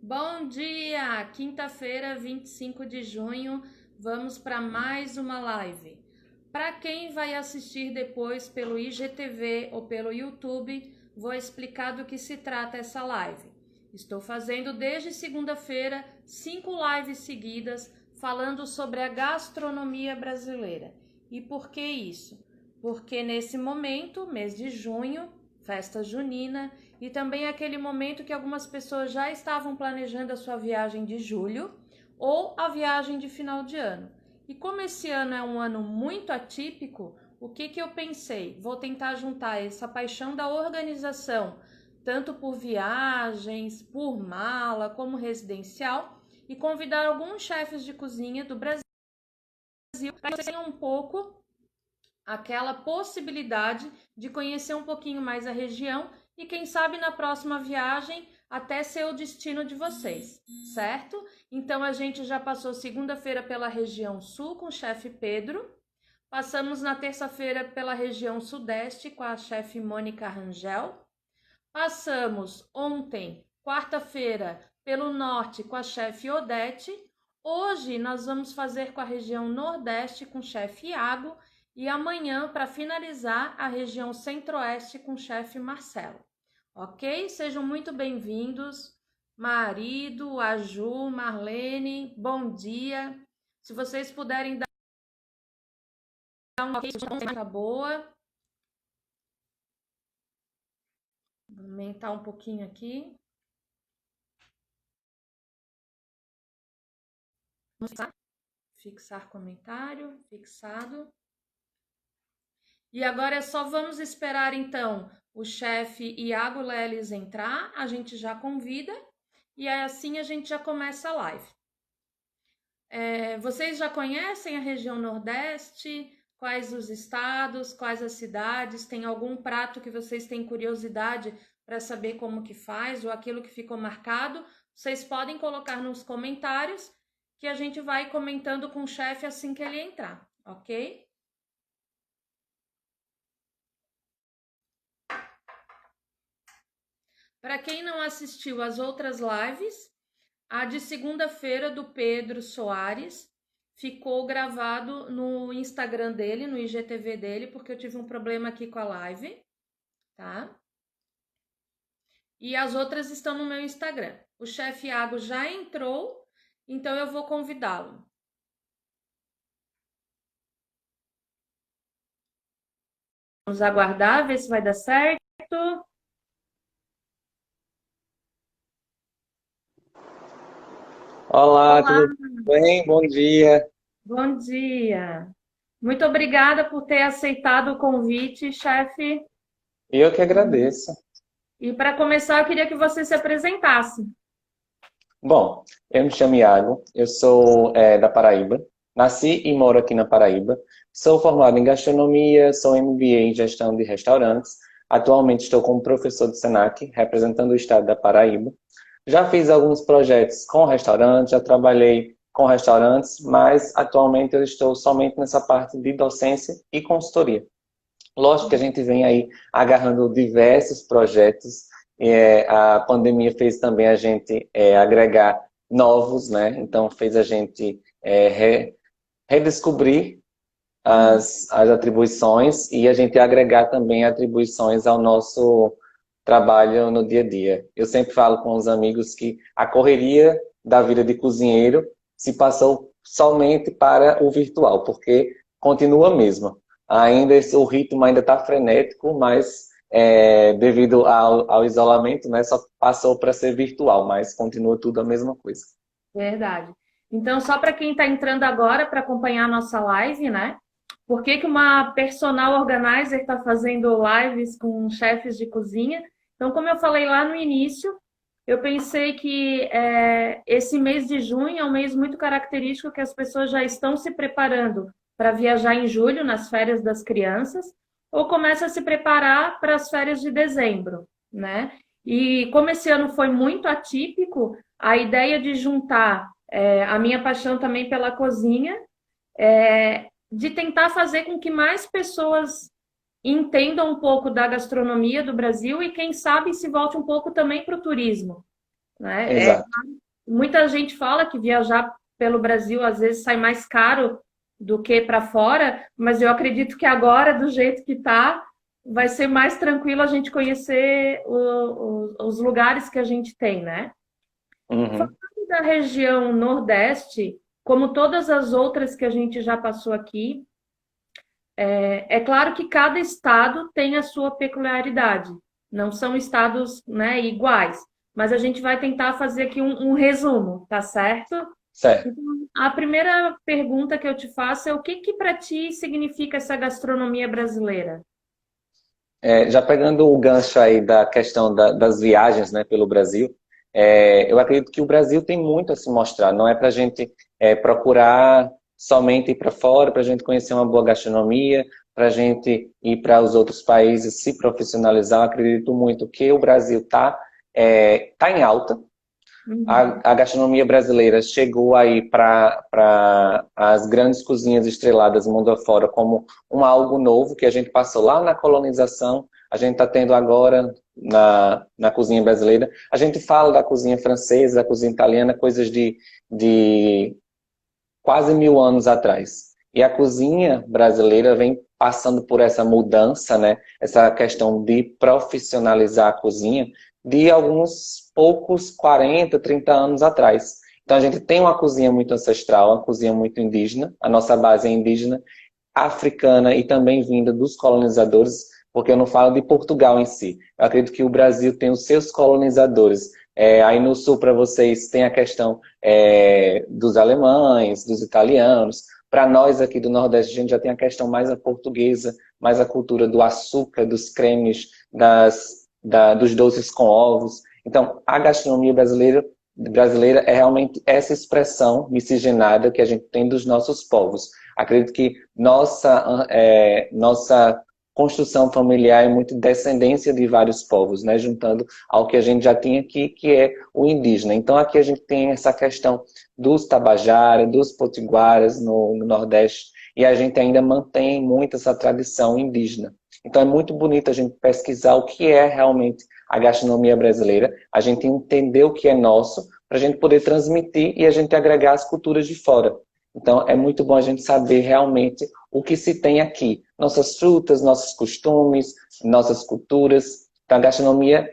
Bom dia! Quinta-feira, 25 de junho, vamos para mais uma live. Para quem vai assistir depois pelo IGTV ou pelo YouTube, vou explicar do que se trata essa live. Estou fazendo desde segunda-feira 5 lives seguidas falando sobre a gastronomia brasileira. E por que isso? Porque nesse momento, mês de junho, festa junina, e também aquele momento que algumas pessoas já estavam planejando a sua viagem de julho ou a viagem de final de ano. E como esse ano é um ano muito atípico, o que eu pensei? Vou tentar juntar essa paixão da organização, tanto por viagens, por mala, como residencial, e convidar alguns chefes de cozinha do Brasil para que vocês tenham um pouco aquela possibilidade de conhecer um pouquinho mais a região e quem sabe na próxima viagem até ser o destino de vocês, certo? Então a gente já passou segunda-feira pela região sul com o chefe Pedro, passamos na terça-feira pela região sudeste com a chefe Mônica Rangel, passamos ontem, quarta-feira, pelo norte com a chefe Odete. Hoje nós vamos fazer com a região nordeste com o chefe Iago e amanhã, para finalizar, a região centro-oeste com o chefe Marcelo. Ok? Sejam muito bem-vindos. Marido, Aju, Marlene, bom dia. Se vocês puderem dar uma ok, tá boa. Vou aumentar um pouquinho aqui. Fixar comentário, fixado. E agora só vamos esperar, então, o chefe Iago Leles entrar, a gente já convida, e assim a gente já começa a live. Vocês já conhecem a região Nordeste? Quais os estados, quais as cidades? Tem algum prato que vocês têm curiosidade para saber como que faz, ou aquilo que ficou marcado? Vocês podem colocar nos comentários, que a gente vai comentando com o chefe assim que ele entrar, ok? Para quem não assistiu às outras lives, a de segunda-feira do Pedro Soares ficou gravado no Instagram dele, no IGTV dele, porque eu tive um problema aqui com a live, tá? E as outras estão no meu Instagram. O chefe Iago já entrou, então eu vou convidá-lo. Vamos aguardar, ver se vai dar certo. Olá, Olá, tudo bem? Bom dia. bom dia. Muito obrigada por ter aceitado o convite, chefe. Eu que agradeço. E para começar, eu queria que você se apresentasse. Bom, eu me chamo Iago, eu sou da Paraíba, nasci e moro aqui na Paraíba, sou formado em gastronomia, sou MBA em gestão de restaurantes, atualmente estou como professor do Senac, representando o estado da Paraíba. Já fiz alguns projetos com restaurantes, já trabalhei com restaurantes, mas atualmente eu estou somente nessa parte de docência e consultoria. Lógico que a gente vem aí agarrando diversos projetos. A pandemia fez também a gente agregar novos, né? Então fez a gente redescobrir as atribuições e a gente agregar também atribuições ao nosso trabalho no dia a dia. Eu sempre falo com os amigos que a correria da vida de cozinheiro se passou somente para o virtual, porque continua a mesma. Ainda o ritmo ainda está frenético, mas devido ao isolamento, né, só passou para ser virtual, mas continua tudo a mesma coisa. Verdade. Então, só para quem está entrando agora para acompanhar a nossa live, né? Por que que uma personal organizer está fazendo lives com chefes de cozinha? Então, como eu falei lá no início, eu pensei que esse mês de junho é um mês muito característico que as pessoas já estão se preparando para viajar em julho, nas férias das crianças, ou começa a se preparar para as férias de dezembro, né? E como esse ano foi muito atípico, a ideia de juntar a minha paixão também pela cozinha, de tentar fazer com que mais pessoas entendam um pouco da gastronomia do Brasil e, quem sabe, se volte um pouco também para o turismo. né? Exato. Muita gente fala que viajar pelo Brasil às vezes sai mais caro do que para fora, mas eu acredito que agora, do jeito que tá, vai ser mais tranquilo a gente conhecer os lugares que a gente tem, né? Uhum. Falando da região Nordeste, como todas as outras que a gente já passou aqui, é claro que cada estado tem a sua peculiaridade. Não são estados, né, iguais, mas a gente vai tentar fazer aqui um resumo, tá certo? Certo. Então, a primeira pergunta que eu te faço é o que que para ti significa essa gastronomia brasileira? Já pegando o gancho aí da questão das viagens, né, pelo Brasil, eu acredito que o Brasil tem muito a se mostrar. Não é para a gente procurar somente ir para fora, para a gente conhecer uma boa gastronomia, para a gente ir para os outros países se profissionalizar. Eu acredito muito que o Brasil tá em alta. Uhum. A gastronomia brasileira chegou aí para as grandes cozinhas estreladas mundo afora como algo novo que a gente passou lá na colonização, a gente está tendo agora na cozinha brasileira. A gente fala da cozinha francesa, da cozinha italiana, coisas de quase 1000 anos atrás. E a cozinha brasileira vem passando por essa mudança, né? Essa questão de profissionalizar a cozinha de alguns poucos 40, 30 anos atrás. Então a gente tem uma cozinha muito ancestral, uma cozinha muito indígena, a nossa base é indígena, africana e também vinda dos colonizadores, porque eu não falo de Portugal em si. Eu acredito que o Brasil tem os seus colonizadores. Aí no sul, para vocês, tem a questão dos alemães, dos italianos. Para nós aqui do Nordeste, a gente já tem a questão mais a portuguesa, mais a cultura do açúcar, dos cremes, dos doces com ovos. Então, a gastronomia brasileira é realmente essa expressão miscigenada que a gente tem dos nossos povos. Acredito que nossa construção familiar é muito descendência de vários povos, né? Juntando ao que a gente já tinha aqui, que é o indígena. Então aqui a gente tem essa questão dos Tabajara, dos Potiguaras no Nordeste, e a gente ainda mantém muito essa tradição indígena. Então é muito bonito a gente pesquisar o que é realmente a gastronomia brasileira, a gente entender o que é nosso, para a gente poder transmitir e a gente agregar as culturas de fora. Então, é muito bom a gente saber realmente o que se tem aqui. Nossas frutas, nossos costumes, nossas culturas. Então, a gastronomia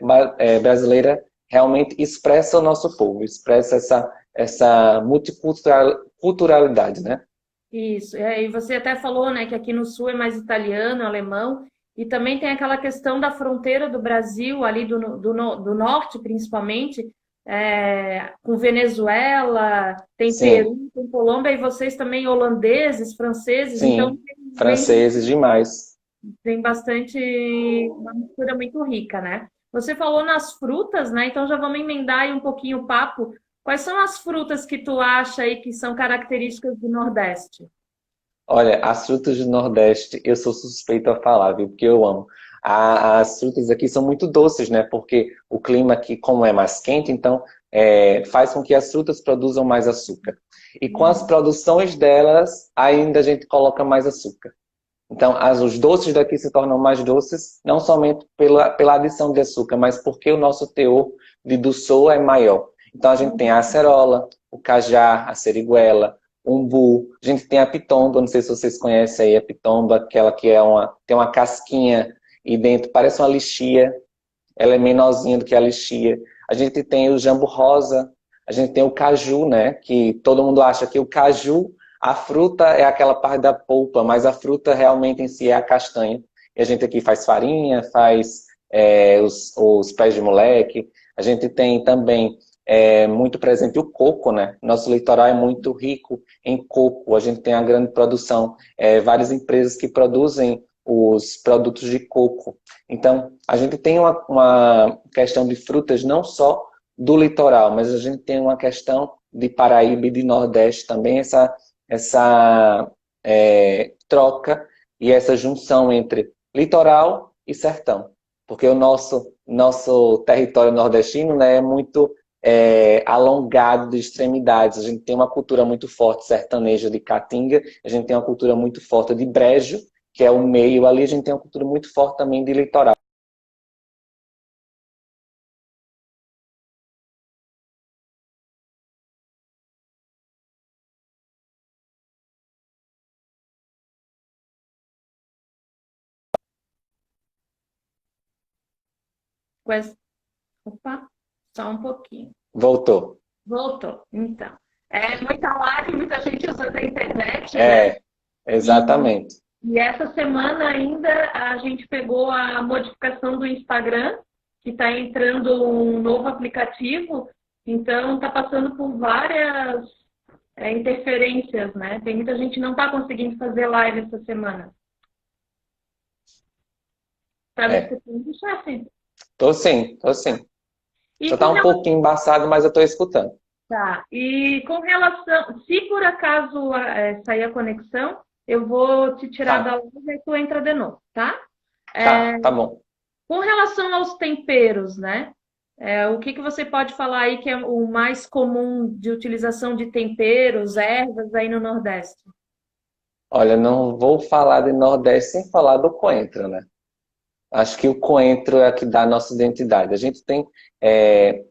brasileira realmente expressa o nosso povo, expressa essa multiculturalidade, né? Isso. E você até falou, né, que aqui no sul é mais italiano, alemão, e também tem aquela questão da fronteira do Brasil, ali do norte principalmente, com Venezuela, tem Sim, Peru, tem Colômbia, e vocês também holandeses, franceses, então sim. Franceses demais. tem bastante, uma mistura muito rica, né? Você falou nas frutas, né? Então já vamos emendar aí um pouquinho o papo. Quais são as frutas que tu acha aí que são características do Nordeste? Olha, as frutas do Nordeste, eu sou suspeito a falar, viu? Porque eu amo. As frutas aqui são muito doces, né? Porque o clima aqui, como é mais quente, então faz com que as frutas produzam mais açúcar. E com as produções delas, ainda a gente coloca mais açúcar. Então, os doces daqui se tornam mais doces, não somente pela adição de açúcar, mas porque o nosso teor de doçor é maior. Então, a gente tem a acerola, o cajá, a seriguela, o umbu. A gente tem a pitomba, não sei se vocês conhecem aí a pitomba, aquela que tem uma casquinha e dentro parece uma lixia. Ela é menorzinha do que a lixia. A gente tem o jambo rosa, a gente tem o caju, né? Que todo mundo acha que o caju, a fruta é aquela parte da polpa, mas a fruta realmente em si é a castanha. E a gente aqui faz farinha, faz os pés de moleque. A gente tem também muito presente o coco, né? Nosso litoral é muito rico em coco. A gente tem a grande produção, várias empresas que produzem os produtos de coco. Então, a gente tem uma questão de frutas não só do litoral, mas a gente tem uma questão de Paraíba e de Nordeste também, essa troca e essa junção entre litoral e sertão. Porque o nosso território nordestino, né, é muito alongado de extremidades. A gente tem uma cultura muito forte sertaneja de caatinga, a gente tem uma cultura muito forte de brejo, que é o meio ali, a gente tem uma cultura muito forte também de litoral. Opa, só um pouquinho. Voltou. Voltou, então. É muita live, muita gente usando a internet, né? Exatamente. E essa semana ainda a gente pegou a modificação do Instagram, que está entrando um novo aplicativo, então está passando por várias interferências, né? Tem muita gente que não está conseguindo fazer live essa semana. Tá me escutando, chefe? Tô sim, tô sim. E Só tá um pouquinho embaçado, mas eu tô escutando. Tá. E com relação, se por acaso sair a conexão, eu vou te tirar da Tá, live e tu entra de novo, tá? tá bom. Com relação aos temperos, né? O que que você pode falar aí que é o mais comum de utilização de temperos, ervas aí no Nordeste? Olha, não vou falar de Nordeste sem falar do coentro, né? Acho que o coentro é a que dá a nossa identidade. A gente tem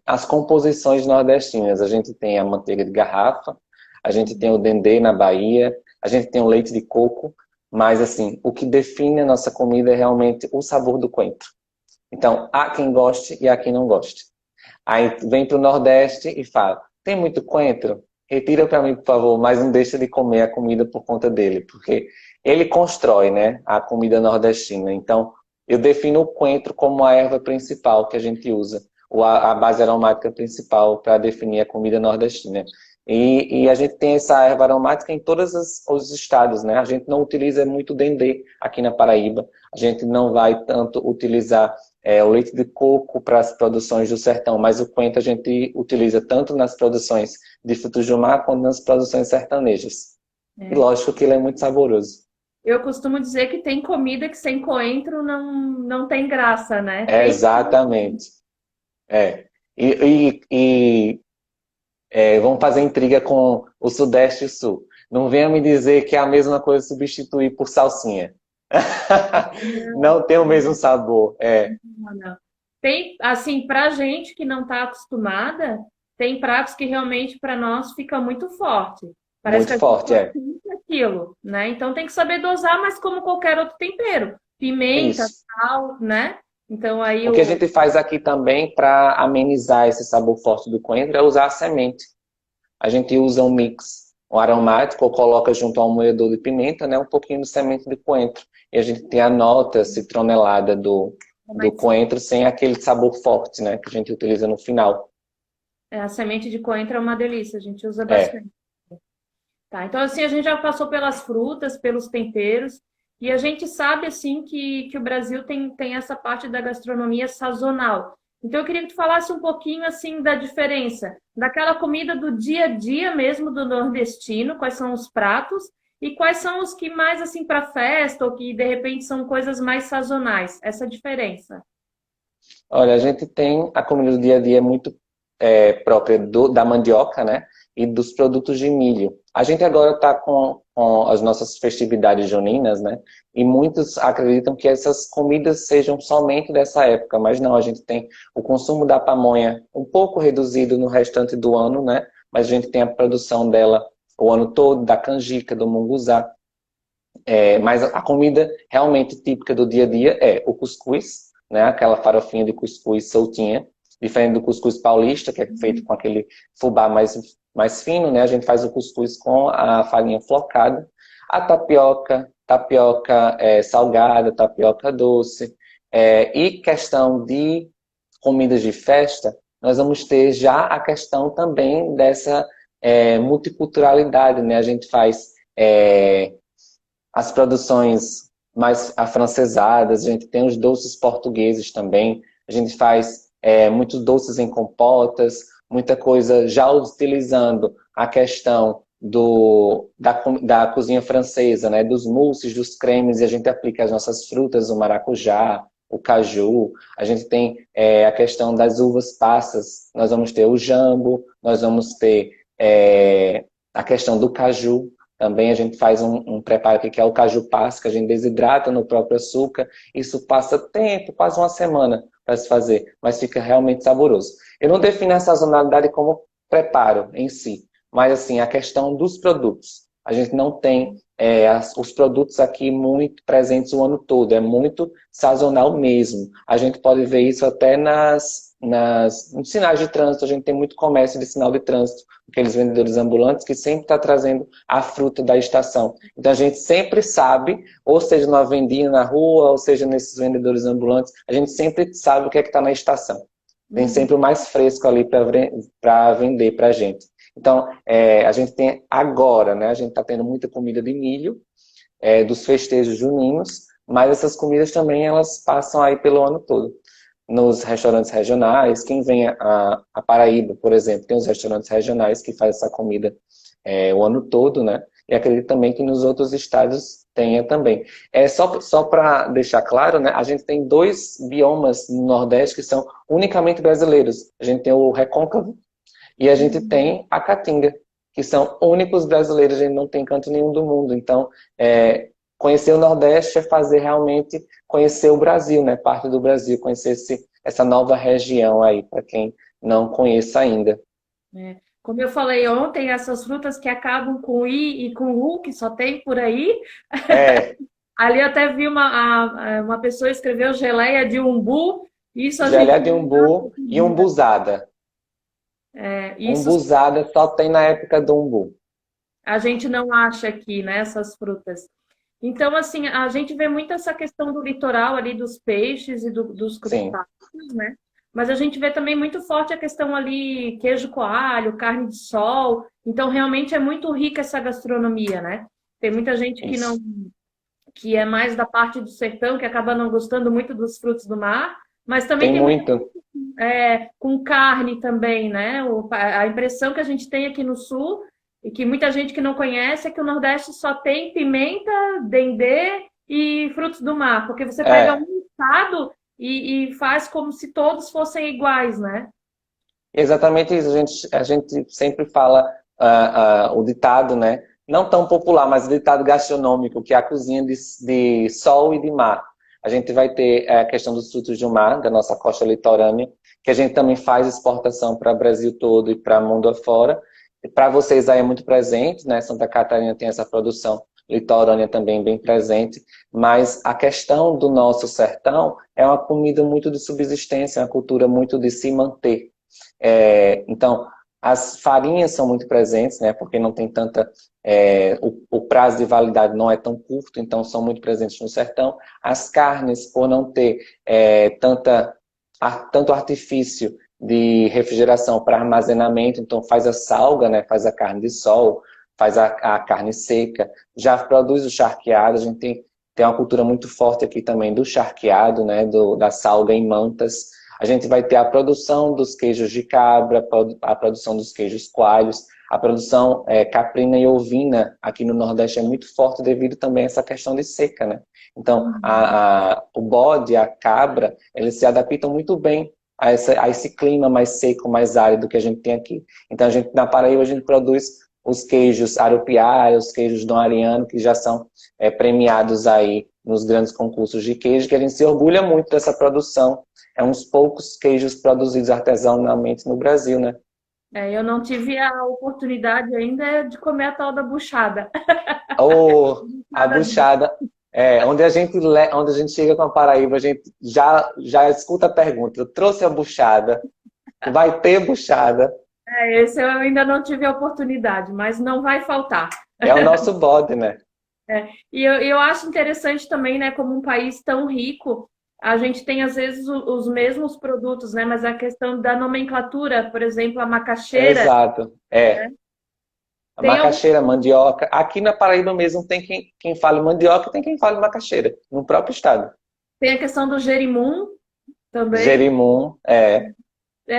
as composições nordestinas. A gente tem a manteiga de garrafa, a gente tem o dendê na Bahia, a gente tem o leite de coco, mas assim, o que define a nossa comida é realmente o sabor do coentro. Então, há quem goste e há quem não goste. Aí vem para o Nordeste e fala, tem muito coentro? Retira para mim, por favor, mas não deixa de comer a comida por conta dele, porque ele constrói, né, a comida nordestina. Então, eu defino o coentro como a erva principal que a gente usa, ou a base aromática principal para definir a comida nordestina. E a gente tem essa erva aromática em todos os estados, né? A gente não utiliza muito dendê aqui na Paraíba, a gente não vai tanto utilizar o leite de coco para as produções do sertão, mas o coentro a gente utiliza tanto nas produções de frutos do mar quanto nas produções sertanejas. E lógico que ele é muito saboroso. Eu costumo dizer que tem comida que sem coentro não tem graça, né? Exatamente. É. Vamos fazer intriga com o Sudeste e o Sul. Não venha me dizer que é a mesma coisa substituir por salsinha. Não tem o mesmo sabor. Não. Tem, assim, pra gente que não está acostumada, tem pratos que realmente para nós fica muito forte. Parece que Muito a gente forte, só sente aquilo, né? Então tem que saber dosar, mas como qualquer outro tempero. Pimenta, Isso. sal, né? Então aí O que a gente faz aqui também para amenizar esse sabor forte do coentro é usar a semente. A gente usa um mix, um aromático, ou coloca junto ao moedor de pimenta, né, um pouquinho de semente de coentro. E a gente tem a nota citronelada do coentro sem aquele sabor forte, né, que a gente utiliza no final. a semente de coentro é uma delícia, a gente usa É, bastante. Tá, então assim, a gente já passou pelas frutas, pelos temperos, e a gente sabe assim que o Brasil tem essa parte da gastronomia sazonal. Então eu queria que tu falasse um pouquinho assim da diferença daquela comida do dia a dia mesmo do nordestino, quais são os pratos e quais são os que mais assim para festa ou que de repente são coisas mais sazonais. Essa diferença. olha, a gente tem a comida do dia a dia muito própria da mandioca, né? E dos produtos de milho. A gente agora está com as nossas festividades juninas, né? E muitos acreditam que essas comidas sejam somente dessa época, mas não, a gente tem o consumo da pamonha um pouco reduzido no restante do ano, né? Mas a gente tem a produção dela o ano todo, da canjica, do munguzá. Mas a comida realmente típica do dia a dia é o cuscuz, né? Aquela farofinha de cuscuz soltinha, diferente do cuscuz paulista, que é feito com aquele fubá mais fino, né? A gente faz o cuscuz com a farinha flocada, a tapioca salgada, tapioca doce. E questão de comidas de festa, nós vamos ter já a questão também dessa multiculturalidade, né? A gente faz as produções mais afrancesadas, a gente tem os doces portugueses também, a gente faz muitos doces em compotas, muita coisa já utilizando a questão da cozinha francesa, né, dos mousses, dos cremes, e a gente aplica as nossas frutas, o maracujá, o caju, a gente tem a questão das uvas passas, nós vamos ter o jambo, nós vamos ter a questão do caju. Também a gente faz um preparo aqui que é o caju passa, que a gente desidrata no próprio açúcar. Isso passa tempo, quase uma semana para se fazer, mas fica realmente saboroso. Eu não defino a sazonalidade como preparo em si, mas assim, a questão dos produtos. A gente não tem os produtos aqui muito presentes o ano todo, é muito sazonal mesmo. A gente pode ver isso até nos sinais de trânsito, a gente tem muito comércio de sinal de trânsito, aqueles vendedores ambulantes que sempre está trazendo a fruta da estação. Então a gente sempre sabe, ou seja numa vendinha na rua, ou seja nesses vendedores ambulantes, a gente sempre sabe o que é que está na estação. Tem sempre o mais fresco ali para vender para a gente. Então, a gente tem agora, né? A gente está tendo muita comida de milho, dos festejos juninos, mas essas comidas também elas passam aí pelo ano todo. Nos restaurantes regionais, quem vem a Paraíba, por exemplo, tem os restaurantes regionais que fazem essa comida o ano todo, né? E acredito também que nos outros estados tenha também. Só para deixar claro, né? A gente tem 2 biomas no Nordeste que são unicamente brasileiros. A gente tem o recôncavo e a gente tem a caatinga, que são únicos brasileiros, a gente não tem canto nenhum do mundo. Então, conhecer o Nordeste é fazer realmente conhecer o Brasil, né? Parte do Brasil, conhecer essa nova região aí, para quem não conheça ainda. Como eu falei ontem, essas frutas que acabam com I e com U, que só tem por aí. Ali eu até vi uma pessoa escreveu geleia de umbu. Isso a Geleia gente de umbu e umbuzada. isso Umbuzada só tem na época do umbu. a gente não acha aqui, né, essas frutas. Então, assim, a gente vê muito essa questão do litoral ali, dos peixes e dos Sim. crustáceos, né? Mas a gente vê também muito forte a questão ali, queijo coalho, carne de sol. Então, realmente é muito rica essa gastronomia, né? Tem muita gente que não, Isso. que é mais da parte do sertão, que acaba não gostando muito dos frutos do mar, mas também Tem tem muita muito. com carne também, né? A impressão que a gente tem aqui no sul, e que muita gente que não conhece, é que o Nordeste só tem pimenta, dendê e frutos do mar, porque você pega um estado e faz como se todos fossem iguais, né? Exatamente isso. A gente sempre fala o ditado, né? Não tão popular, mas o ditado gastronômico, que é a cozinha de sol e de mar. A gente vai ter a questão dos frutos do mar, da nossa costa litorânea, que a gente também faz exportação para o Brasil todo e para o mundo afora. Para vocês aí é muito presente, né? Santa Catarina tem essa produção litorânea também bem presente, mas a questão do nosso sertão é uma comida muito de subsistência, uma cultura muito de se manter. Então, as farinhas são muito presentes, né? Porque não tem tanta... o prazo de validade não é tão curto, então são muito presentes no sertão. As carnes, por não ter tanto artifício de refrigeração para armazenamento, então faz a salga, né? Faz a carne de sol, faz a carne seca, já produz o charqueado, a gente tem uma cultura muito forte aqui também do charqueado, né? Da salga em mantas. A gente vai ter a produção dos queijos de cabra, a produção dos queijos coalhos, a produção caprina e ovina aqui no Nordeste é muito forte devido também a essa questão de seca, né? Então, o bode, a cabra, eles se adaptam muito bem a esse clima mais seco, mais árido que a gente tem aqui. Então, na Paraíba, a gente produz os queijos arupiá, os queijos Dom Ariano, que já são premiados aí nos grandes concursos de queijo, que a gente se orgulha muito dessa produção. É uns poucos queijos produzidos artesanalmente no Brasil, né? Eu não tive a oportunidade ainda de comer a tal da buchada. Ou a buchada, onde a gente chega com a Paraíba, a gente já escuta a pergunta, eu trouxe a buchada, vai ter buchada. Esse eu ainda não tive a oportunidade, mas não vai faltar. É o nosso bode, né? E eu acho interessante também, né, como um país tão rico, a gente tem às vezes os mesmos produtos, né, mas a questão da nomenclatura, por exemplo, a macaxeira, Exato, né? A Tem algum, macaxeira, mandioca. Aqui na Paraíba mesmo tem quem fala mandioca e tem quem fala macaxeira, no próprio estado. tem a questão do jerimum também. Jerimum,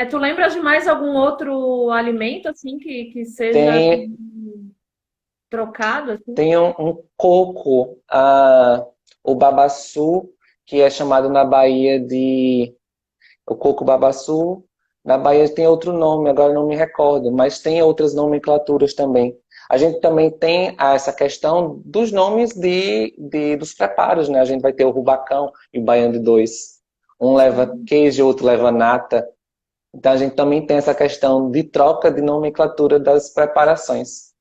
Tu lembras de mais algum outro alimento assim que seja tem, trocado assim? tem um coco, o babaçu, que é chamado na Bahia de... O coco babaçu, na Bahia tem outro nome, agora não me recordo, mas tem outras nomenclaturas também. A gente também tem essa questão dos nomes dos preparos, né? A gente vai ter o rubacão e o baião de dois. Um leva queijo, outro leva nata. Então a gente também tem essa questão de troca de nomenclatura das preparações.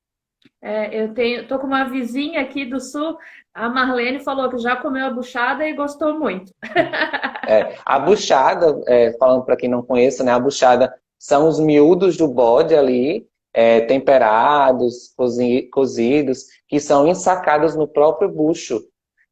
Tô com uma vizinha aqui do sul, a Marlene falou que já comeu a buchada e gostou muito. A buchada, falando para quem não conhece, né, a buchada são os miúdos do bode ali, temperados, cozidos, que são ensacados no próprio bucho.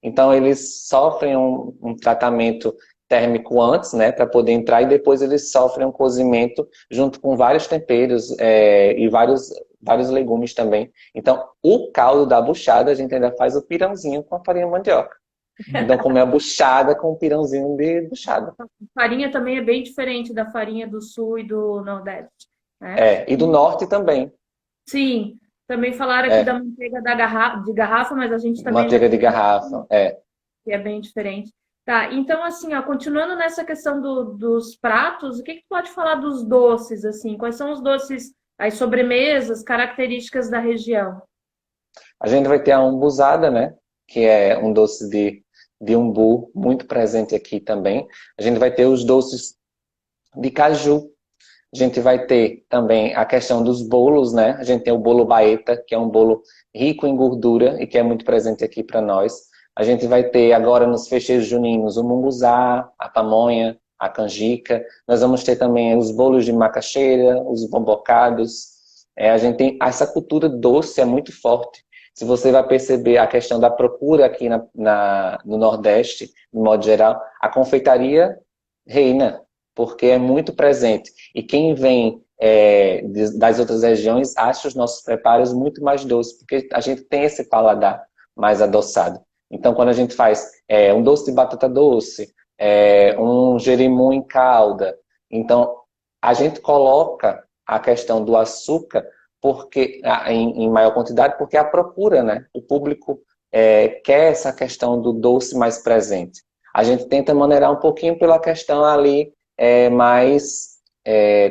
Então, eles sofrem um tratamento térmico antes, né, para poder entrar, e depois eles sofrem um cozimento junto com vários temperos e vários legumes também. Então, o caldo da buchada, a gente ainda faz o pirãozinho com a farinha de mandioca. Então, comer a buchada com um pirãozinho de buchada. Farinha também é bem diferente da farinha do sul e do nordeste, né? E do norte também. Sim, também falaram aqui da manteiga de garrafa, mas a gente também já Manteiga de tem garrafa, que é bem diferente. Tá, então assim, ó, continuando nessa questão dos pratos, o que tu pode falar dos doces, assim? Quais são os doces, as sobremesas, características da região? A gente vai ter a umbuzada, né? Que é um doce de umbu, muito presente aqui também. A gente vai ter os doces de caju. A gente vai ter também a questão dos bolos, né? A gente tem o bolo baeta, que é um bolo rico em gordura e que é muito presente aqui para nós. A gente vai ter agora nos festejos juninos o munguzá, a pamonha, a canjica. Nós vamos ter também os bolos de macaxeira, os bombocados. A gente tem essa cultura doce, é muito forte. Se você vai perceber a questão da procura aqui no Nordeste, de modo geral, a confeitaria reina, porque é muito presente. E quem vem das outras regiões acha os nossos preparos muito mais doces, porque a gente tem esse paladar mais adoçado. Então, quando a gente faz um doce de batata doce, um jerimum em calda, então a gente coloca a questão do açúcar porque em maior quantidade, porque a procura, né? O público quer essa questão do doce mais presente. A gente tenta maneirar um pouquinho pela questão ali mais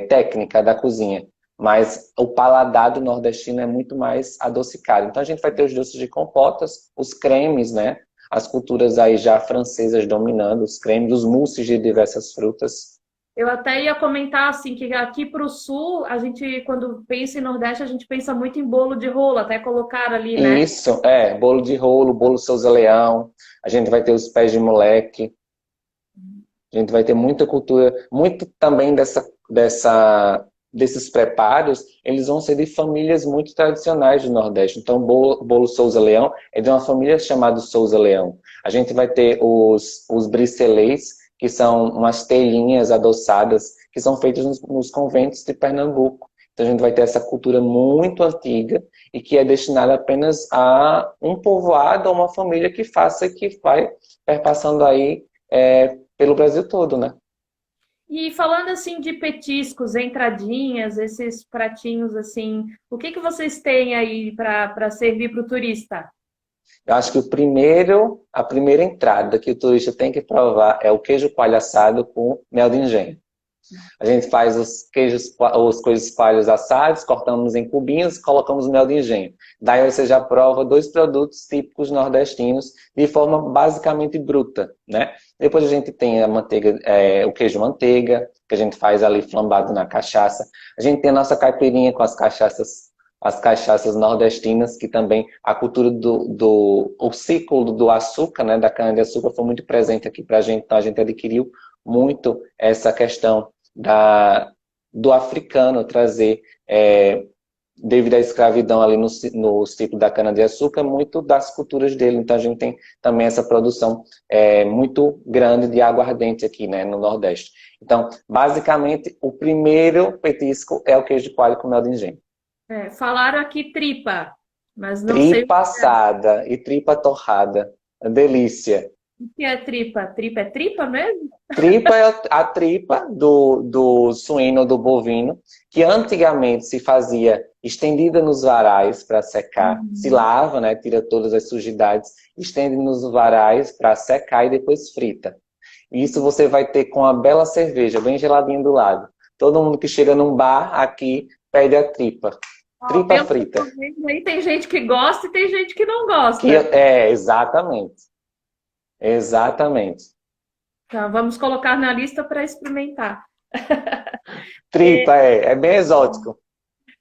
técnica da cozinha, mas o paladar do nordestino é muito mais adocicado. Então a gente vai ter os doces de compotas, os cremes, né? As culturas aí já francesas dominando, os cremes, os mousses de diversas frutas. Eu até ia comentar assim que aqui para o sul, a gente, quando pensa em Nordeste, a gente pensa muito em bolo de rolo, até colocar ali, né? Isso, bolo de rolo, bolo Souza Leão, a gente vai ter os pés de moleque, a gente vai ter muita cultura, muito também desses preparos, eles vão ser de famílias muito tradicionais do Nordeste. Então, bolo Souza Leão é de uma família chamada Souza Leão. A gente vai ter os bricelets, que são umas telhinhas adoçadas, que são feitas nos conventos de Pernambuco. Então, a gente vai ter essa cultura muito antiga e que é destinada apenas a um povoado, a uma família que faça e que vai perpassando aí pelo Brasil todo, né? E falando assim de petiscos, entradinhas, esses pratinhos assim, o que vocês têm aí para servir para o turista? Eu acho que a primeira entrada que o turista tem que provar é o queijo coalho assado com mel de engenho. A gente faz os queijos coalhos assados, cortamos em cubinhos, colocamos mel de engenho. Daí você já prova dois produtos típicos nordestinos de forma basicamente bruta, né? Depois a gente tem a manteiga, o queijo manteiga, que a gente faz ali flambado na cachaça. A gente tem a nossa caipirinha com as cachaças nordestinas, que também a cultura o ciclo do açúcar, né, da cana-de-açúcar foi muito presente aqui pra gente, então a gente adquiriu muito essa questão do africano trazer, devido à escravidão ali no ciclo da cana-de-açúcar, muito das culturas dele. Então a gente tem também essa produção muito grande de aguardente aqui, né, no Nordeste. Então, basicamente, o primeiro petisco é o queijo coalho com mel de engenho. Falaram aqui tripa, mas não sei o Tripa assada e tripa torrada. Delícia. que é tripa. Tripa é tripa mesmo? Tripa é a tripa do suíno ou do bovino, que antigamente se fazia estendida nos varais para secar. Se lava, né, tira todas as sujidades, estende nos varais para secar e depois frita. Isso você vai ter com a bela cerveja, bem geladinha do lado. Todo mundo que chega num bar aqui pede a tripa. Tripa Pelo que eu frita. tô vendo aí, tem gente que gosta e tem gente que não gosta. Exatamente. Exatamente. Então, vamos colocar na lista para experimentar. Tripa é bem exótico.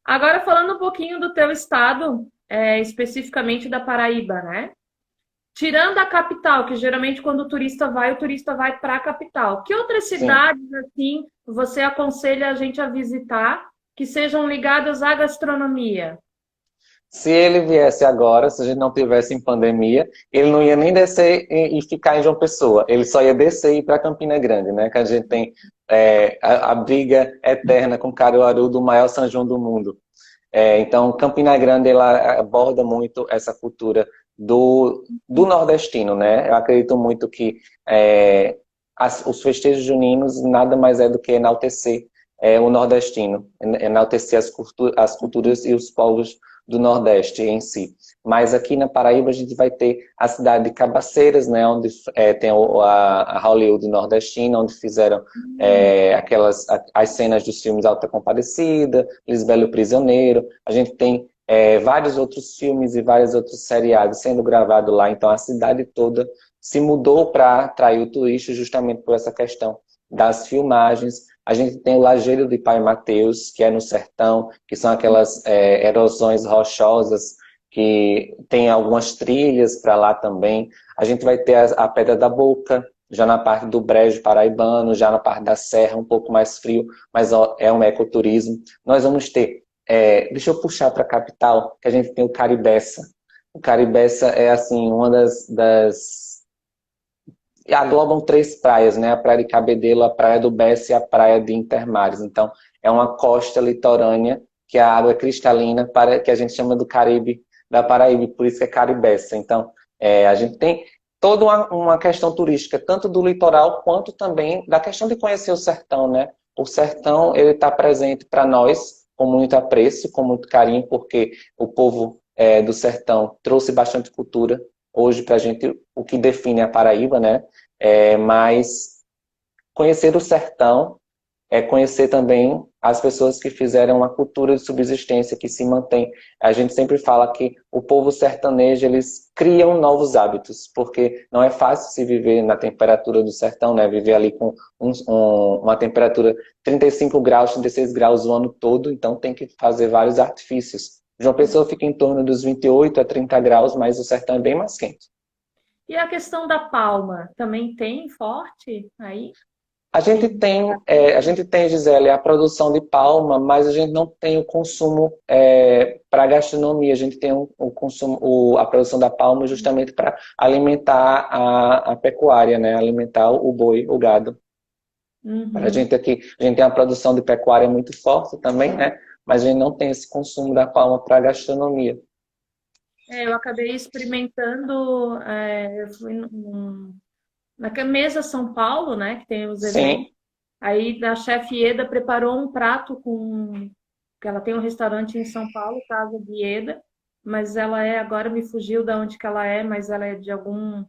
Agora, falando um pouquinho do teu estado, especificamente da Paraíba, né? Tirando a capital, que geralmente quando o turista vai para a capital. Que outras Sim. cidades, assim, você aconselha a gente a visitar que sejam ligadas à gastronomia? Se ele viesse agora, se a gente não tivesse em pandemia, ele não ia nem descer e ficar em João Pessoa. Ele só ia descer e ir para Campina Grande, né? Que a gente tem a briga eterna com Caruaru do maior São João do mundo. Então, Campina Grande, ela aborda muito essa cultura do nordestino, né? Eu acredito muito que os festejos juninos nada mais é do que enaltecer o nordestino, enaltecer as culturas e os povos do Nordeste em si. Mas aqui na Paraíba a gente vai ter a cidade de Cabaceiras, né? Onde tem a Hollywood nordestina, onde fizeram as cenas dos filmes Alta Compadecida, Lisbela o Prisioneiro. A gente tem vários outros filmes e vários outros seriados sendo gravados lá. Então a cidade toda se mudou para atrair o turista justamente por essa questão das filmagens. A gente tem o Lajeiro de Pai Mateus, que é no sertão, que são aquelas erosões rochosas, que tem algumas trilhas para lá também. A gente vai ter a Pedra da Boca, já na parte do Brejo Paraibano, já na parte da Serra, um pouco mais frio, mas é um ecoturismo. Nós vamos ter, deixa eu puxar para a capital, que a gente tem o Caribeça. O Caribeça é, assim, uma e aglobam três praias, né? A Praia de Cabedelo, a Praia do Bessa e a Praia de Intermares. Então, é uma costa litorânea que a água é cristalina, que a gente chama do Caribe da Paraíba, por isso que é Caribeça. Então, a gente tem toda uma questão turística, tanto do litoral quanto também da questão de conhecer o sertão, né? O sertão, ele está presente para nós com muito apreço, com muito carinho, porque o povo do sertão trouxe bastante cultura hoje para a gente, o que define a Paraíba, né? Mas conhecer o sertão é conhecer também as pessoas que fizeram uma cultura de subsistência que se mantém. A gente sempre fala que o povo sertanejo, eles criam novos hábitos, porque não é fácil se viver na temperatura do sertão, né? Viver ali com uma temperatura 35 graus, 36 graus o ano todo, então tem que fazer vários artifícios. João Pessoa fica em torno dos 28 a 30 graus, mas o sertão é bem mais quente. E a questão da palma, também tem forte aí? Tem. A gente tem, Gisele, a produção de palma, mas a gente não tem o consumo para gastronomia. A gente tem o consumo, a produção da palma justamente para alimentar a pecuária, né? Alimentar o boi, o gado. A Uhum. gente aqui, a gente tem uma produção de pecuária muito forte também, né? Mas a gente não tem esse consumo da palma para gastronomia. Eu acabei experimentando, eu fui na Mesa São Paulo, né, que tem os Sim, eventos. Aí a chefe Ieda preparou um prato que ela tem um restaurante em São Paulo, Casa de Ieda, mas ela agora me fugiu da onde que ela é, mas ela é de algum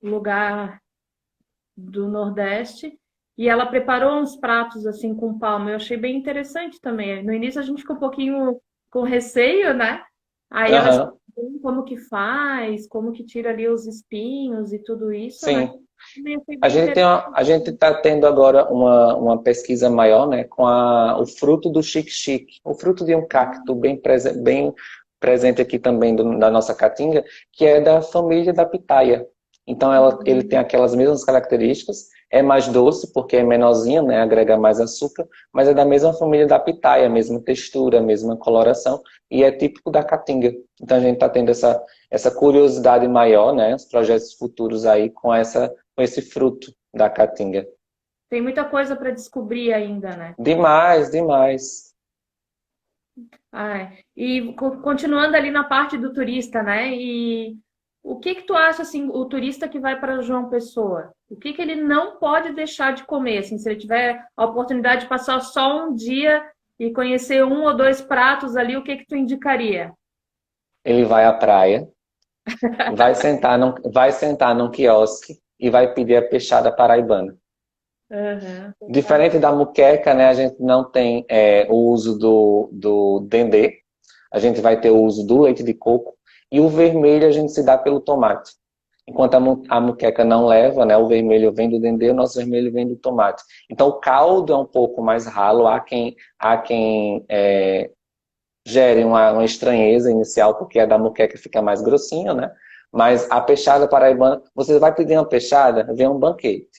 lugar do Nordeste. E ela preparou uns pratos assim com palma. Eu achei bem interessante também. No início a gente ficou um pouquinho com receio, né? Aí ela aham, explicou como que faz, como que tira ali os espinhos e tudo isso, né? sim. Também achei bem A gente está tendo agora uma pesquisa maior, né, com o fruto do xique-xique, o fruto de um cacto bem presente aqui também da nossa caatinga, que é da família da pitaia. Então ele tem aquelas mesmas características, é mais doce porque é menorzinho, né, agrega mais açúcar, mas é da mesma família da pitaia, mesma textura, mesma coloração, e é típico da caatinga. Então a gente está tendo essa curiosidade maior, né, os projetos futuros aí com esse fruto da caatinga. Tem muita coisa para descobrir ainda, né? Demais, demais. E continuando ali na parte do turista, né? E o que que tu acha assim, o turista que vai para João Pessoa? O que que ele não pode deixar de comer? Assim, se ele tiver a oportunidade de passar só um dia e conhecer um ou dois pratos ali, o que que tu indicaria? Ele vai à praia, vai sentar num quiosque e vai pedir a peixada paraibana. Aham. Diferente da muqueca, né, a gente não tem o uso do dendê, a gente vai ter o uso do leite de coco e o vermelho a gente se dá pelo tomate. Enquanto a muqueca não leva, né, o vermelho vem do dendê, o nosso vermelho vem do tomate. Então o caldo é um pouco mais ralo, há quem gere uma estranheza inicial, porque a da moqueca fica mais grossinha, né? Mas a peixada paraibana, você vai pedir uma peixada, vem um banquete.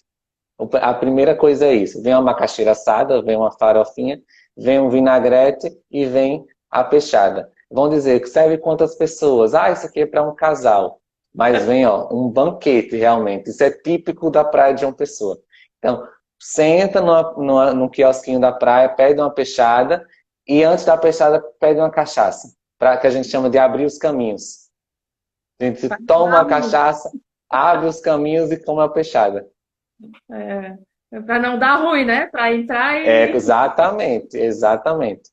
A primeira coisa é isso, vem uma macaxeira assada, vem uma farofinha, vem um vinagrete e vem a peixada. Vão dizer que serve quantas pessoas? Ah, isso aqui é para um casal. Mas vem, ó, um banquete realmente. Isso é típico da praia de uma pessoa. Então, senta no quiosquinho da praia, pede uma peixada e antes da peixada pede uma cachaça, para que a gente chama de abrir os caminhos. A gente toma a cachaça, abre os caminhos e come a peixada. Para não dar ruim, né? Para entrar É, e. exatamente, exatamente.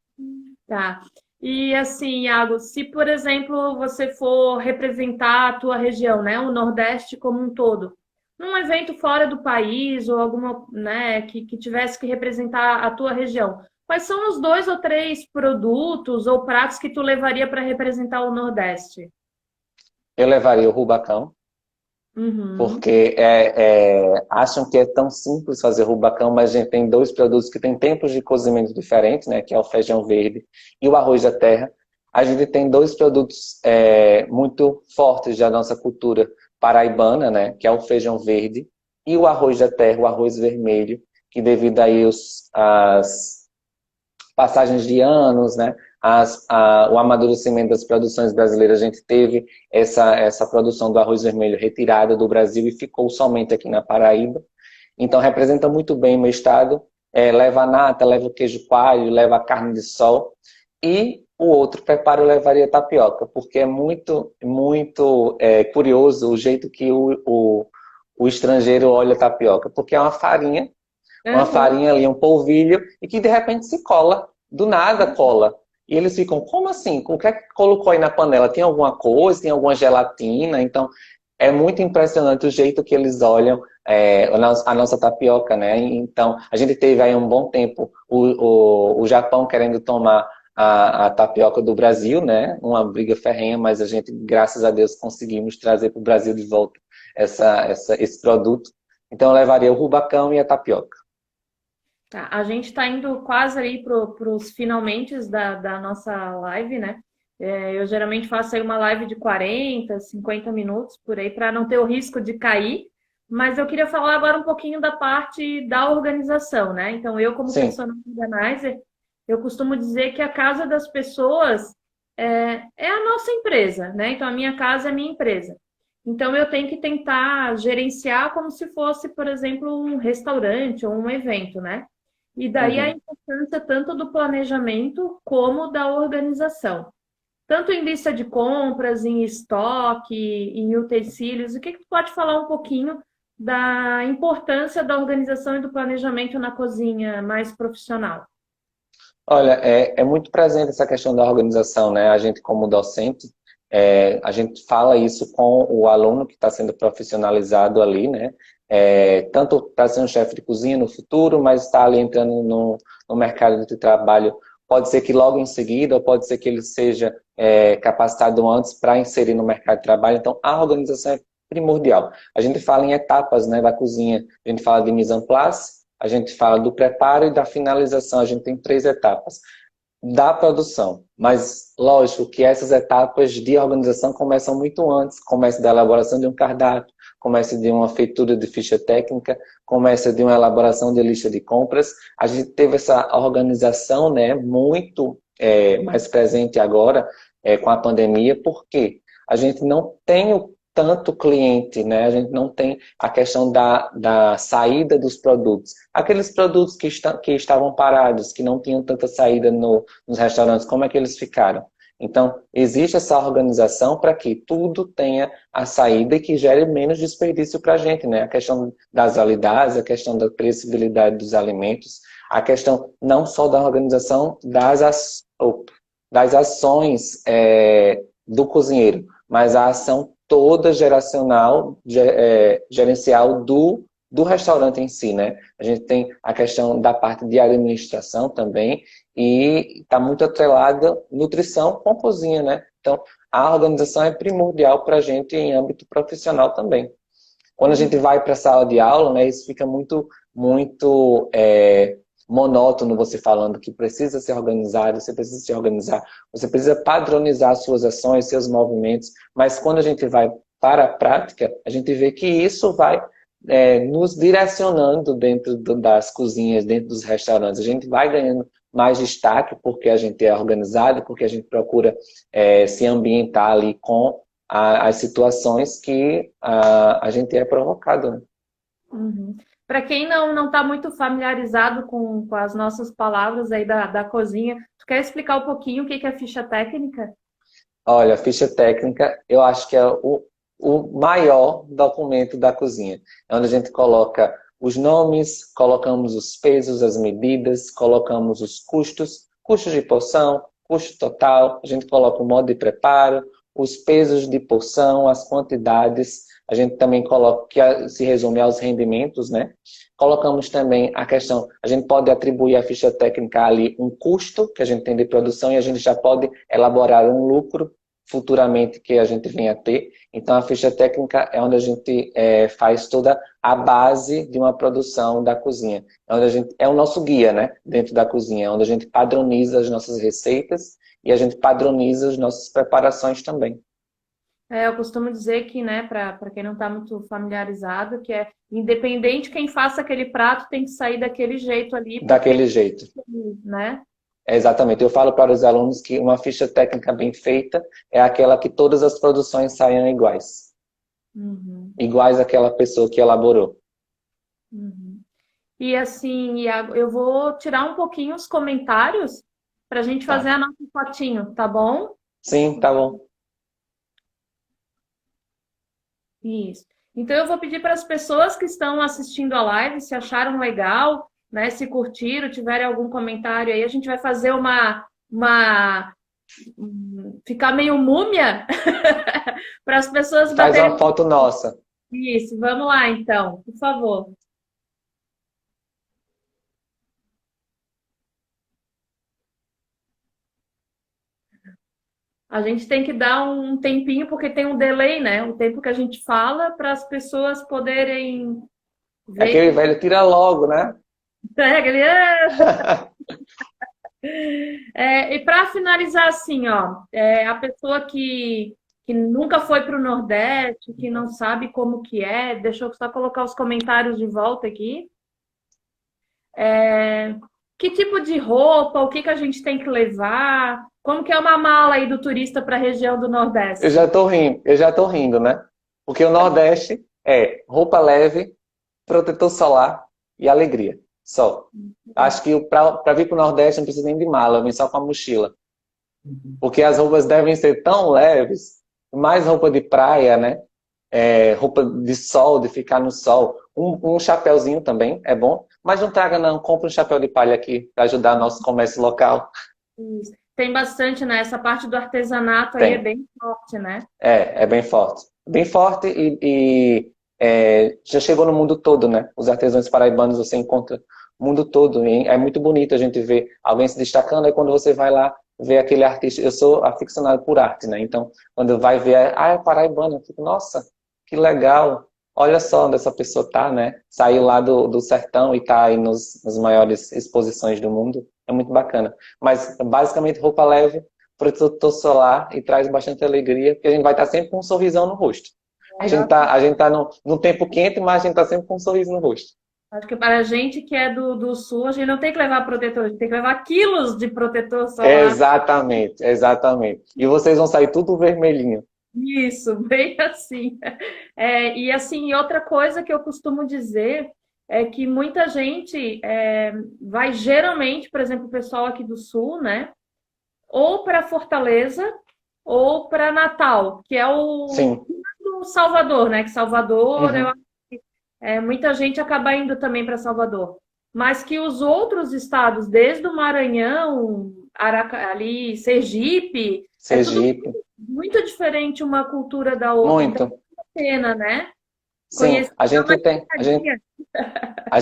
Tá. E assim, Iago, se por exemplo você for representar a tua região, né, o Nordeste como um todo, num evento fora do país ou alguma, né, que tivesse que representar a tua região, quais são os 2 ou 3 produtos ou pratos que tu levaria para representar o Nordeste? Eu levaria o rubacão, Uhum, porque acham que é tão simples fazer rubacão, mas a gente tem dois produtos que têm tempos de cozimento diferentes, né, que é o feijão verde e o arroz da terra. A gente tem dois produtos muito fortes da nossa cultura paraibana, né, que é o feijão verde e o arroz da terra, o arroz vermelho, que devido aí as passagens de anos, né? O amadurecimento das produções brasileiras, a gente teve essa produção do arroz vermelho retirada do Brasil e ficou somente aqui na Paraíba. Então, representa muito bem o meu estado. Leva a nata, leva o queijo coalho, leva a carne de sol. E o outro preparo eu levaria tapioca, porque é muito, muito curioso o jeito que o estrangeiro olha a tapioca, porque é uma uhum. farinha ali, um polvilho, e que de repente se cola, do nada cola. E eles ficam, como assim? O que é que colocou aí na panela? Tem alguma coisa? Tem alguma gelatina? Então, é muito impressionante o jeito que eles olham a nossa tapioca, né? Então, a gente teve aí um bom tempo o Japão querendo tomar a tapioca do Brasil, né? Uma briga ferrenha, mas a gente, graças a Deus, conseguimos trazer para o Brasil de volta esse produto. Então, eu levaria o rubacão e a tapioca. Tá, a gente está indo quase aí para os finalmente da nossa live, né? Eu geralmente faço aí uma live de 40, 50 minutos por aí, para não ter o risco de cair. Mas eu queria falar agora um pouquinho da parte da organização, né? Então, eu, como Sim. personal organizer, eu costumo dizer que a casa das pessoas é a nossa empresa, né? Então, a minha casa é a minha empresa. Então, eu tenho que tentar gerenciar como se fosse, por exemplo, um restaurante ou um evento, né? E daí a Uhum. importância tanto do planejamento como da organização. Tanto em lista de compras, em estoque, em utensílios. O que tu pode falar um pouquinho da importância da organização e do planejamento na cozinha mais profissional? Olha, é muito presente essa questão da organização, né? A gente, como docente, a gente fala isso com o aluno que está sendo profissionalizado ali, né? Tanto para ser um chefe de cozinha no futuro, mas está ali entrando no mercado de trabalho. Pode ser que logo em seguida, ou pode ser que ele seja capacitado antes para inserir no mercado de trabalho. Então, a organização é primordial. A gente fala em etapas, né, da cozinha. A gente fala de mise en place, a gente fala do preparo e da finalização. A gente tem 3 etapas da produção. Mas, lógico que essas etapas de organização começam muito antes. Começa da elaboração de um cardápio, começa de uma feitura de ficha técnica, começa de uma elaboração de lista de compras. A gente teve essa organização, né, muito mais presente agora com a pandemia, porque a gente não tem tanto cliente, né? A gente não tem a questão da saída dos produtos. Aqueles produtos que estavam parados, que não tinham tanta saída nos restaurantes, como é que eles ficaram? Então, existe essa organização para que tudo tenha a saída e que gere menos desperdício para a gente, né? A questão das validades, a questão da precibilidade dos alimentos, a questão não só da organização das ações do cozinheiro, mas a ação toda geracional, gerencial do restaurante em si, né? A gente tem a questão da parte de administração também e está muito atrelada nutrição com cozinha, né? Então, a organização é primordial para a gente em âmbito profissional também. Quando a gente vai para a sala de aula, né, isso fica muito monótono você falando que precisa ser organizado, você precisa se organizar, você precisa padronizar suas ações, seus movimentos, mas quando a gente vai para a prática, a gente vê que isso vai nos direcionando dentro das cozinhas, dentro dos restaurantes. A gente vai ganhando mais destaque porque a gente é organizado, porque a gente procura se ambientar ali com as situações que a gente é provocado, né? Uhum. Para quem não está muito familiarizado com as nossas palavras aí da cozinha, tu quer explicar um pouquinho o que é ficha técnica? Olha, a ficha técnica, eu acho que é o maior documento da cozinha. É onde a gente coloca os nomes, colocamos os pesos, as medidas, colocamos os custos, custos de porção, custo total, a gente coloca o modo de preparo, os pesos de porção, as quantidades, a gente também coloca, que se resume aos rendimentos, né? Colocamos também a questão, a gente pode atribuir à ficha técnica ali um custo que a gente tem de produção e a gente já pode elaborar um lucro futuramente que a gente venha a ter. Então, a ficha técnica é onde a gente faz toda a base de uma produção da cozinha. É onde a gente, é o nosso guia, né, dentro da cozinha, é onde a gente padroniza as nossas receitas e a gente padroniza as nossas preparações também. Eu costumo dizer que, né, para quem não está muito familiarizado, que é independente quem faça aquele prato, tem que sair daquele jeito ali, porque, Daquele jeito. né? Exatamente. Eu falo para os alunos que uma ficha técnica bem feita é aquela que todas as produções saiam iguais. Uhum, Iguais àquela pessoa que elaborou. uhum. E assim, Iago, eu vou tirar um pouquinho os comentários para a gente fazer Tá. a nossa fotinho, tá bom? Sim, tá bom. Isso. Então eu vou pedir para as pessoas que estão assistindo a live, se acharam legal, né, se curtiram, tiverem algum comentário aí, a gente vai fazer ficar meio múmia para as pessoas Faz uma baterem foto nossa. isso. Vamos lá então, por favor. A gente tem que dar um tempinho porque tem um delay, né? O tempo que a gente fala para as pessoas poderem ver Aquele que velho tira logo, né? pega ele. E para finalizar assim, ó, a pessoa que nunca foi para o Nordeste, que não sabe como que é, deixa eu só colocar os comentários de volta aqui. Que tipo de roupa, o que que a gente tem que levar? Como que é uma mala aí do turista para a região do Nordeste? Eu já tô rindo, né? Porque o Nordeste é roupa leve, protetor solar e alegria. Só. Acho que para vir para o Nordeste não precisa nem de mala, vem só com a mochila. Porque as roupas devem ser tão leves, mais roupa de praia, né? Roupa de sol, de ficar no sol. Um chapéuzinho também é bom, mas não traga não, compra um chapéu de palha aqui para ajudar nosso comércio local. Isso. Tem bastante, né? Essa parte do artesanato aí é Tem. bem forte, né? É bem forte. Bem forte e já chegou no mundo todo, né? Os artesãos paraibanos você encontra o mundo todo. E é muito bonito a gente ver alguém se destacando. Aí quando você vai lá ver aquele artista, eu sou aficionado por arte, né? Então, quando vai ver, é paraibano, eu fico, nossa, que legal. Olha só onde essa pessoa tá, né? Saiu lá do sertão e tá aí nas maiores exposições do mundo. É muito bacana. Mas, basicamente, roupa leve, protetor solar e traz bastante alegria, porque a gente vai estar sempre com um sorrisão no rosto. A gente tá no tempo quente, mas a gente tá sempre com um sorriso no rosto. Acho que para a gente que é do sul, a gente não tem que levar protetor, a gente tem que levar quilos de protetor solar. Exatamente, exatamente. E vocês vão sair tudo vermelhinho. Isso, bem assim. E assim, outra coisa que eu costumo dizer é que muita gente vai geralmente, por exemplo, o pessoal aqui do sul, né? Ou para Fortaleza ou para Natal, que é Sim. o Salvador, né? Que Salvador, Uhum. muita gente acaba indo também para Salvador. Mas que os outros estados, desde o Maranhão, ali, Sergipe, é tudo Sergipe. muito diferente uma cultura da outra. Então, Muito. é uma pena, né? Sim, Conhecer dá uma piscadinha. a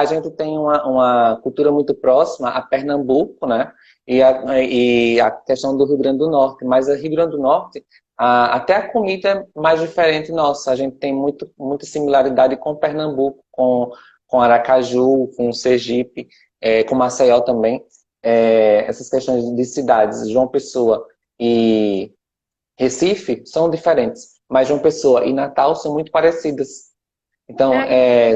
gente tem uma cultura muito próxima a Pernambuco, né? E a questão do Rio Grande do Norte. Mas o Rio Grande do Norte, até a comida é mais diferente nossa. A gente tem muita similaridade com Pernambuco, com Aracaju, com Sergipe. com Maceió também, essas questões de cidades, João Pessoa e Recife são diferentes, mas João Pessoa e Natal são muito parecidas. Então, É,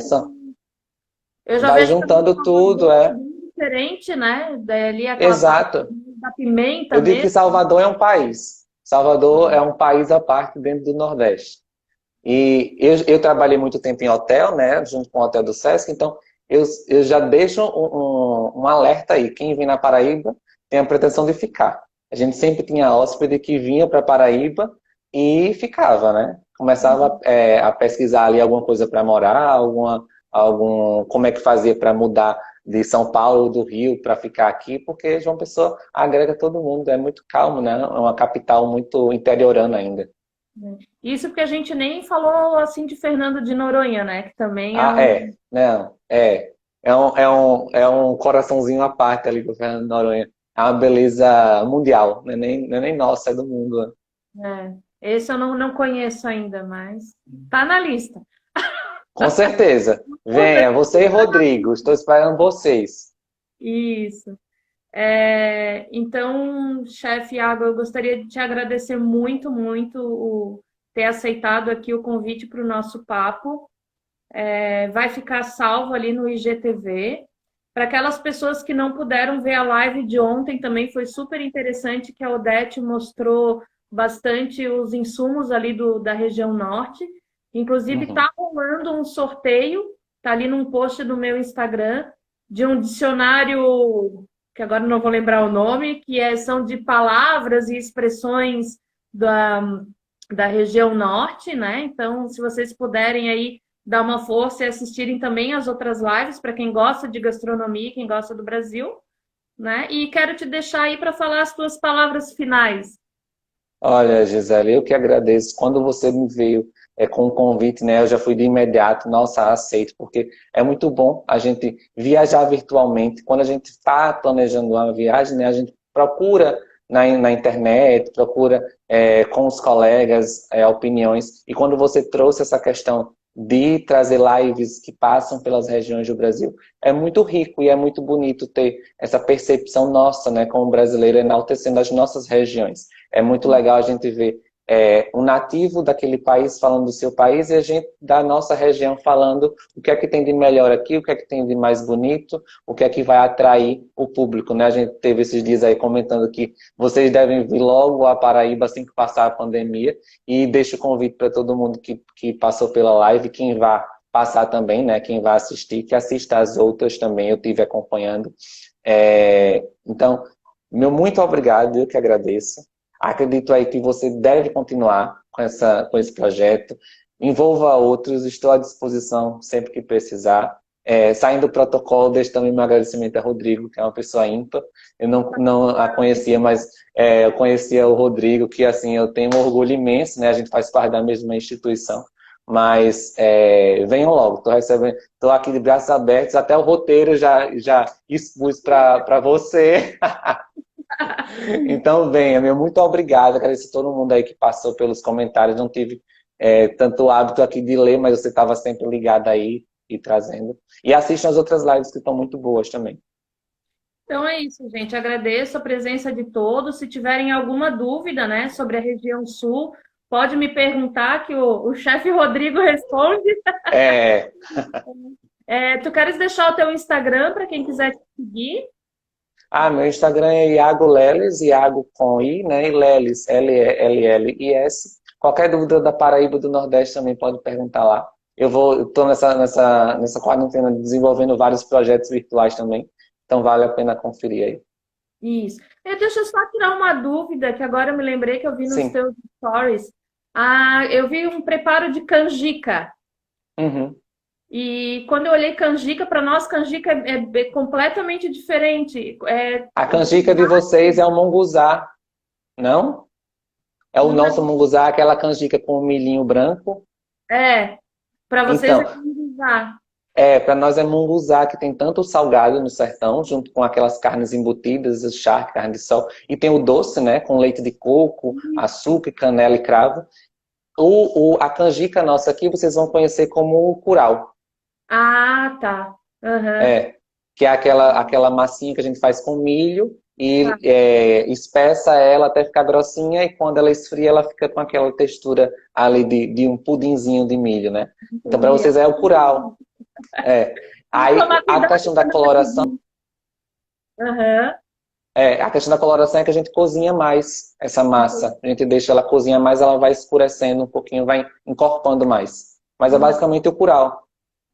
eu já vai vejo também juntando tudo, Salvador é bem diferente, né? Ali aquela parte exato. da pimenta Eu digo que mesmo. Salvador é um país. Salvador é um país à parte dentro do Nordeste. E eu trabalhei muito tempo em hotel, né, junto com o Hotel do Sesc, então eu já deixo um alerta aí. Quem vem na Paraíba tem a pretensão de ficar. A gente sempre tinha hóspede que vinha para Paraíba e ficava, né? Começava a pesquisar ali alguma coisa para morar, como é que fazia para mudar de São Paulo, do Rio, para ficar aqui, porque João Pessoa agrega todo mundo, é muito calmo, né? É uma capital muito interiorana ainda. Isso porque a gente nem falou assim de Fernando de Noronha, né? Que também é Ah, um. não, é um coraçãozinho à parte ali do Fernando de Noronha. É uma beleza mundial, não é nem nossa, é do mundo, né? Esse eu não conheço ainda, mas tá na lista. Com certeza. Venha, você e Rodrigo, estou esperando vocês. Isso. Então, chefe Iago, eu gostaria de te agradecer muito, muito ter aceitado aqui o convite para o nosso papo. Vai ficar salvo ali no IGTV. Para aquelas pessoas que não puderam ver a live de ontem, também foi super interessante que a Odete mostrou bastante os insumos ali da região norte. Inclusive, Uhum. está rolando um sorteio, está ali num post do meu Instagram, de um dicionário, que agora não vou lembrar o nome, são de palavras e expressões da, da região norte, né? Então, se vocês puderem aí dar uma força e assistirem também as outras lives para quem gosta de gastronomia, quem gosta do Brasil, né? E quero te deixar aí para falar as tuas palavras finais. Olha, Gisele, eu que agradeço. Quando você me veio com o convite, né, eu já fui de imediato, nossa, aceito, porque é muito bom a gente viajar virtualmente. Quando a gente está planejando uma viagem, né, a gente procura na internet, procura com os colegas opiniões. E quando você trouxe essa questão de trazer lives que passam pelas regiões do Brasil, é muito rico e é muito bonito ter essa percepção nossa, né, como brasileiro, enaltecendo as nossas regiões. É muito legal a gente ver um nativo daquele país falando do seu país e a gente da nossa região falando o que é que tem de melhor aqui, o que é que tem de mais bonito, o que é que vai atrair o público, né? A gente teve esses dias aí comentando que vocês devem vir logo à Paraíba assim que passar a pandemia e deixo o convite para todo mundo que passou pela live, quem vai passar também, né? Quem vai assistir, que assista as outras também, eu tive acompanhando. Então, meu muito obrigado, eu que agradeço. Acredito aí que você deve continuar com esse projeto. Envolva outros, estou à disposição sempre que precisar. Saindo do protocolo, deixo também meu agradecimento a Rodrigo, que é uma pessoa ímpar. Eu não a conhecia, mas eu conhecia o Rodrigo, que assim, eu tenho um orgulho imenso, né? A gente faz parte da mesma instituição. Mas venham logo, estou recebendo, estou aqui de braços abertos, até o roteiro já expus para você. Então, venha, meu muito obrigado. Agradeço a todo mundo aí que passou pelos comentários. Não tive tanto hábito aqui de ler, mas você estava sempre ligado aí e trazendo. E assistam as outras lives que estão muito boas também. Então é isso, gente. Agradeço a presença de todos. Se tiverem alguma dúvida, né, sobre a região sul, pode me perguntar que o chefe Rodrigo responde. É, Tu queres deixar o teu Instagram para quem quiser te seguir? meu Instagram é Iago Leles, Iago com I, né? E Leles, L-E-L-L-I-S. Qualquer dúvida da Paraíba do Nordeste também pode perguntar lá. Eu estou nessa quarentena desenvolvendo vários projetos virtuais também, então vale a pena conferir aí. Isso. Deixa eu só tirar uma dúvida, que agora eu me lembrei que eu vi nos Sim. teus stories. Ah, eu vi um preparo de canjica. Uhum. E quando eu olhei canjica, para nós, canjica é completamente diferente. A canjica de vocês é o munguzá, não? É o nosso Não, munguzá, aquela canjica com o milhinho branco. para vocês é Então, canjicá. para nós é munguzá, que tem tanto o salgado no sertão, junto com aquelas carnes embutidas, o charque, carne de sol. E tem o doce, né, com leite de coco, açúcar, canela e cravo. A canjica nossa aqui, vocês vão conhecer como o curau. Ah, tá. Aham. É. que é aquela massinha que a gente faz com milho e Tá. espessa ela até ficar grossinha e quando ela esfria, ela fica com aquela textura ali de um pudinzinho de milho, né? Então, para Entendi. vocês é o curau. É. Vou Aí, tomar a cuidado questão da pra não coloração, pedir. Aham. a questão da coloração é que a gente cozinha mais essa massa. A gente deixa ela cozinhar mais, ela vai escurecendo um pouquinho, vai encorpando mais. Mas é basicamente o curau.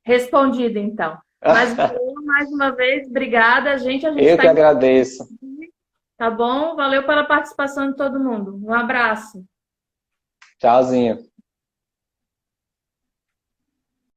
Respondido, então. Mas valeu mais uma vez, obrigada. A gente Eu está que agradeço. tá bom? Valeu pela participação de todo mundo. Um abraço. Tchauzinho.